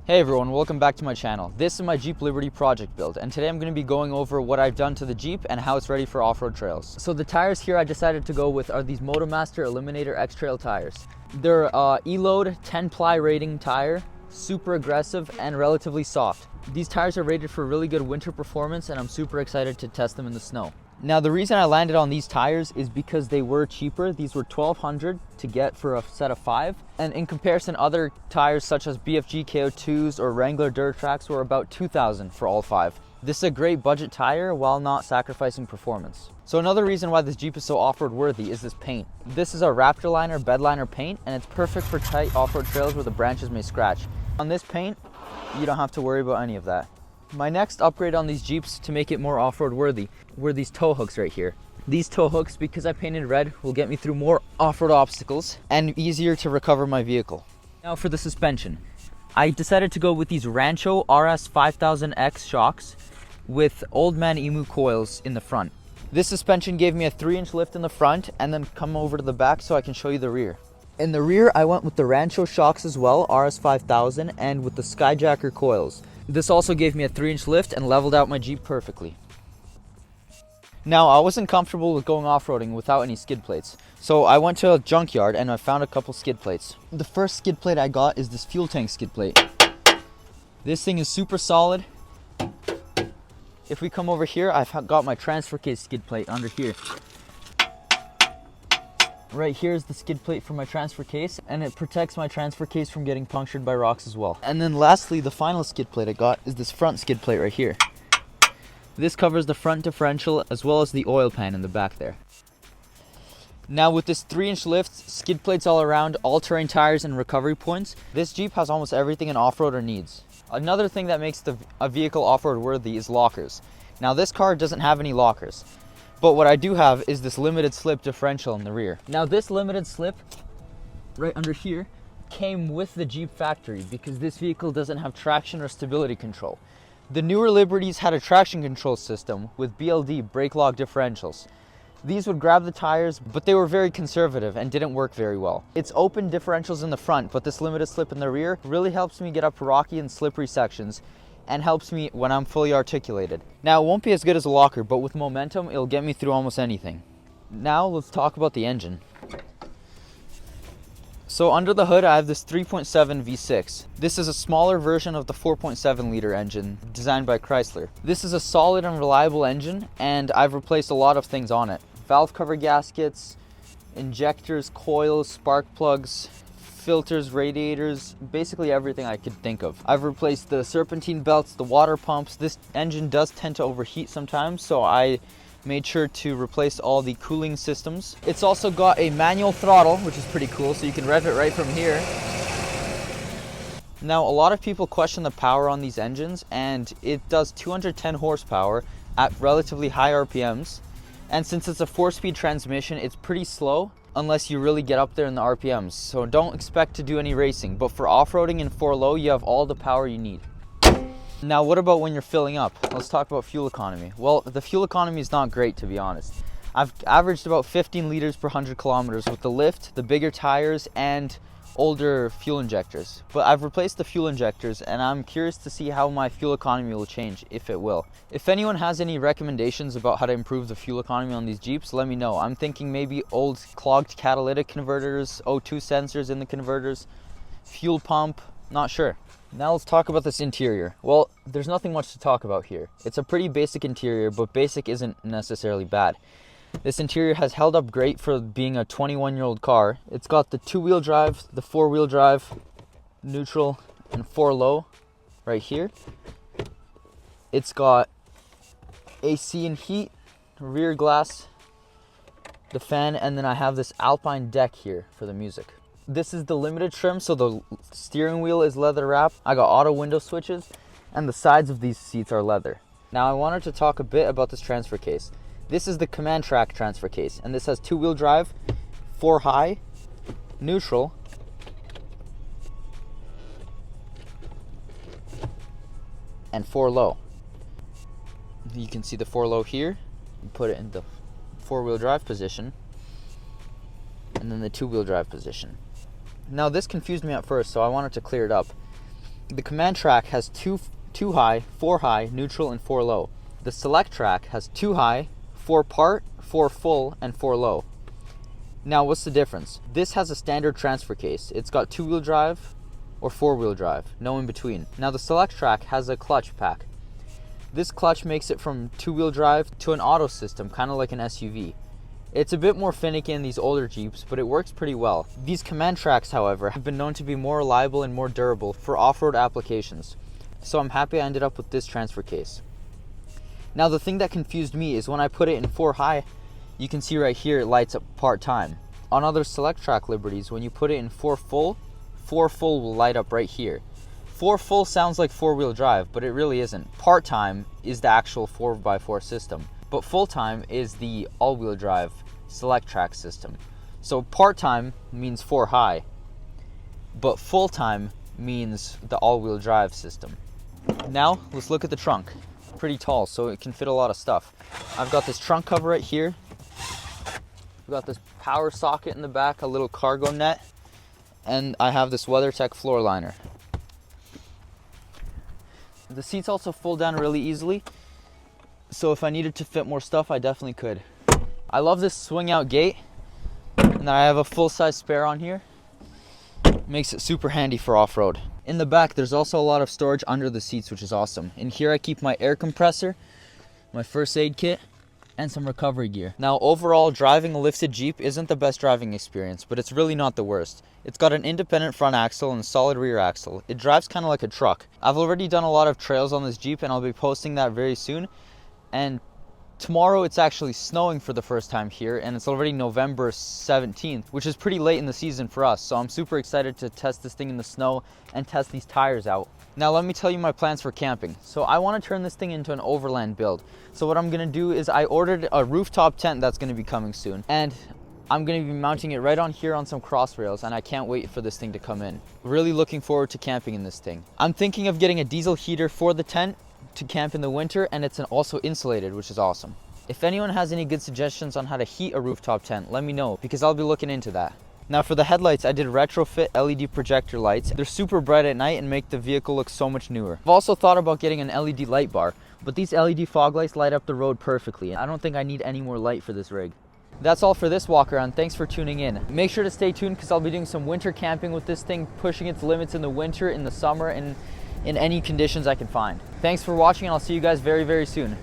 Hey everyone, welcome back to my channel. This is my Jeep Liberty project build, and today I'm going to be going over what I've done to the Jeep and how it's ready for off-road trails. So the tires here I decided to go with are these Motomaster Eliminator X-Trail tires. They're E-Load 10-ply rating tire, super aggressive and relatively soft. These tires are rated for really good winter performance and I'm super excited to test them in the snow. Now the reason I landed on these tires is because they were cheaper. These were $1,200 to get for a set of 5. And in comparison, other tires such as BFG KO2s or Wrangler Dirt Tracks were about $2,000 for all 5. This is a great budget tire while not sacrificing performance. So another reason why this Jeep is so off-road worthy is this paint. This is a Raptor Liner bedliner paint and it's perfect for tight off-road trails where the branches may scratch. On this paint, you don't have to worry about any of that. My next upgrade on these Jeeps to make it more off-road worthy were these tow hooks right here. These tow hooks, because I painted red, will get me through more off-road obstacles and easier to recover my vehicle. Now for the suspension. I decided to go with these Rancho RS 5000X shocks with Old Man Emu coils in the front. This suspension gave me a 3-inch lift in the front and then come over to the back so I can show you the rear. In the rear, I went with the Rancho shocks as well, RS 5000, and with the Skyjacker coils. This also gave me a 3-inch lift and leveled out my Jeep perfectly. Now, I wasn't comfortable with going off-roading without any skid plates, so I went to a junkyard and I found a couple skid plates. The first skid plate I got is this fuel tank skid plate. This thing is super solid. If we come over here, I've got my transfer case skid plate under here. Right here is the skid plate for my transfer case, and it protects my transfer case from getting punctured by rocks as well. And then lastly, the final skid plate I got is this front skid plate right here. This covers the front differential as well as the oil pan in the back there. Now with this 3-inch lift, skid plates all around, all-terrain tires and recovery points, this Jeep has almost everything an off-roader needs. Another thing that makes a vehicle off-road worthy is lockers. Now this car doesn't have any lockers. But what I do have is this limited slip differential in the rear. Now this limited slip right under here came with the Jeep factory because this vehicle doesn't have traction or stability control. The newer Liberties had a traction control system with BLD brake lock differentials. These would grab the tires, but they were very conservative and didn't work very well. It's open differentials in the front, but this limited slip in the rear really helps me get up rocky and slippery sections and helps me when I'm fully articulated. Now it won't be as good as a locker, but with momentum it'll get me through almost anything. Now let's talk about the engine. So under the hood I have this 3.7 V6. This is a smaller version of the 4.7 liter engine designed by Chrysler. This is a solid and reliable engine and I've replaced a lot of things on it. Valve cover gaskets, injectors, coils, spark plugs, filters, radiators, basically everything I could think of. I've replaced the serpentine belts, the water pumps. This engine does tend to overheat sometimes, so I made sure to replace all the cooling systems. It's also got a manual throttle, which is pretty cool, so you can rev it right from here. Now, a lot of people question the power on these engines, and it does 210 horsepower at relatively high RPMs. And since it's a 4-speed transmission, it's pretty slow unless you really get up there in the RPMs. So don't expect to do any racing, but for off-roading in 4-low, you have all the power you need. Now, what about when you're filling up? Let's talk about fuel economy. Well, the fuel economy is not great, to be honest. I've averaged about 15 liters per 100 kilometers with the lift, the bigger tires, and older fuel injectors. But I've replaced the fuel injectors and I'm curious to see how my fuel economy will change, if it will. If anyone has any recommendations about how to improve the fuel economy on these Jeeps, let me know. I'm thinking maybe old clogged catalytic converters, O2 sensors in the converters, fuel pump, not sure. Now let's talk about this interior. Well, there's nothing much to talk about here. It's a pretty basic interior, but basic isn't necessarily bad. This interior has held up great for being a 21-year-old car. It's got the 2-wheel drive, the 4-wheel drive, neutral, and 4-low right here. It's got AC and heat, rear glass, the fan, and then I have this Alpine deck here for the music. This is the limited trim, so the steering wheel is leather wrapped. I got auto window switches, and the sides of these seats are leather. Now I wanted to talk a bit about this transfer case. This is the Command Track transfer case, and this has 2-wheel drive, 4 high, neutral, and 4 low. You can see the 4 low here. You put it in the 4-wheel drive position, and then the 2-wheel drive position. Now this confused me at first, so I wanted to clear it up. The command track has 2 high, 4 high, neutral, and 4 low. The select track has 2 high, 4 part, 4 full, and 4 low. Now what's the difference? This has a standard transfer case. It's got 2-wheel drive or 4-wheel drive, no in between. Now the select track has a clutch pack. This clutch makes it from 2-wheel drive to an auto system, kind of like an SUV. It's a bit more finicky in these older Jeeps, but it works pretty well. These command tracks, however, have been known to be more reliable and more durable for off-road applications. So I'm happy I ended up with this transfer case. Now the thing that confused me is when I put it in 4 high, you can see right here it lights up part-time. On other select track Liberties, when you put it in 4 full will light up right here. 4 full sounds like 4-wheel drive, but it really isn't. Part-time is the actual 4x4 system, but full-time is the all-wheel drive select track system. So part-time means 4 high, but full-time means the all-wheel drive system. Now let's look at the trunk. Pretty tall, so it can fit a lot of stuff. I've got this trunk cover right here. I've got this power socket in the back, a little cargo net, and I have this WeatherTech floor liner. The seats also fold down really easily, so if I needed to fit more stuff, I definitely could. I love this swing out gate, and then I have a full-size spare on here. Makes it super handy for off-road. In the back, there's also a lot of storage under the seats, which is awesome. In here, I keep my air compressor, my first aid kit, and some recovery gear. Now, overall, driving a lifted Jeep isn't the best driving experience, but it's really not the worst. It's got an independent front axle and a solid rear axle. It drives kind of like a truck. I've already done a lot of trails on this Jeep, and I'll be posting that very soon. And tomorrow it's actually snowing for the first time here, and it's already November 17th, which is pretty late in the season for us. So I'm super excited to test this thing in the snow and test these tires out. Now let me tell you my plans for camping. So I want to turn this thing into an overland build. So what I'm going to do is I ordered a rooftop tent that's going to be coming soon, and I'm going to be mounting it right on here on some cross rails, and I can't wait for this thing to come in. Really looking forward to camping in this thing. I'm thinking of getting a diesel heater for the tent to camp in the winter, and it's also insulated, which is awesome. If anyone has any good suggestions on how to heat a rooftop tent, let me know, because I'll be looking into that. Now for the headlights, I did retrofit LED projector lights. They're super bright at night and make the vehicle look so much newer. I've also thought about getting an LED light bar, but these LED fog lights light up the road perfectly, and I don't think I need any more light for this rig. That's all for this walk around. Thanks for tuning in. Make sure to stay tuned, because I'll be doing some winter camping with this thing, pushing its limits in the winter, in the summer, and in any conditions I can find. Thanks for watching, and I'll see you guys very, very soon.